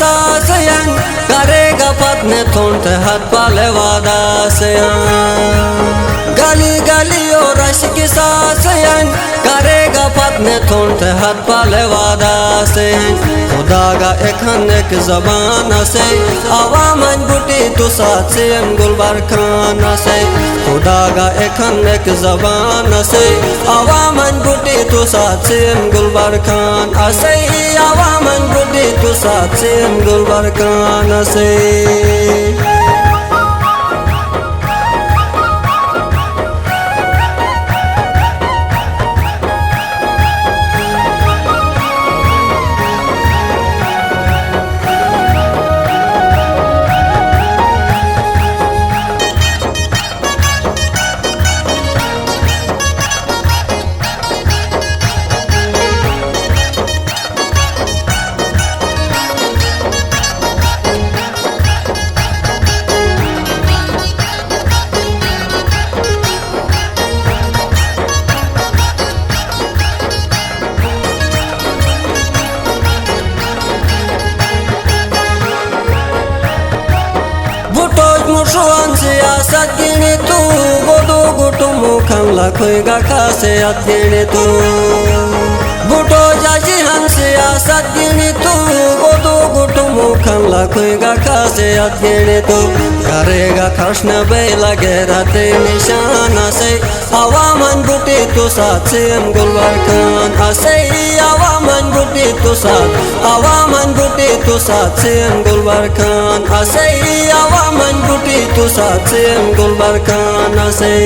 सासयन करेगा पत्ने थोंटे हाथ पाले वादा से गली गली और रश्क सासयन करेगा पत्ने थोंटे हाथ पाले वादा से खुदा का एक जबान से आवामन बुटी तो साथ से गुलबर खान से खुदा का एक जबान से आवामन बुटी तो साथ से गुलबर खान से आवामन बुटी तो साथ से गुलबर खान से Mushuan siyasat gini tu Bodo gutu mukhang lakoy gaka siyat gini tu Buto jajihan siyasat gini tu Bodo gutu mukhang lakoy gaka siyat gini tu Karega krishna bela gerate nishana se Awaman buti tu saat siyam gulwar khan Ase awaman buti tu saat Awaman buti tu saat siyam gulwar khan Ase awaman buti tu saat siyam gulwar khan Ase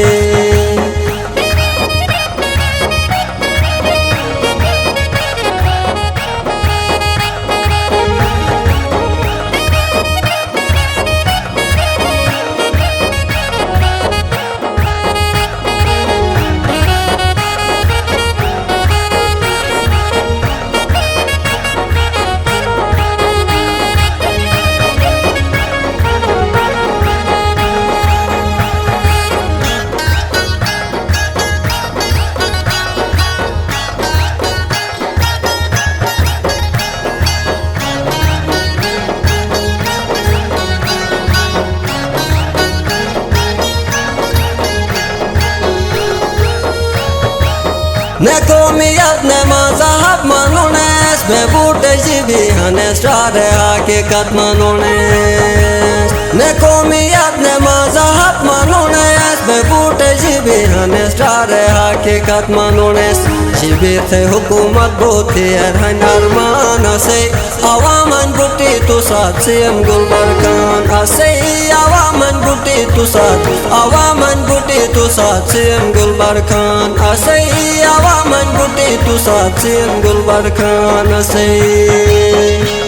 Ne komiyat ne mazhab manones Be bute jibi hanes Rare hakikat manones Ne komiyat ne mazhab manones Be bute jibi hanes Rare hakikat manones Jibir the hukumat boti erhan arman Ase awaman buti tu saat siyam gulbar khan Ase awaman buti tu saat Awaman buti tu saat siyam gulbar khan Ase awaman buti tu saat siyam gulbar khan Ase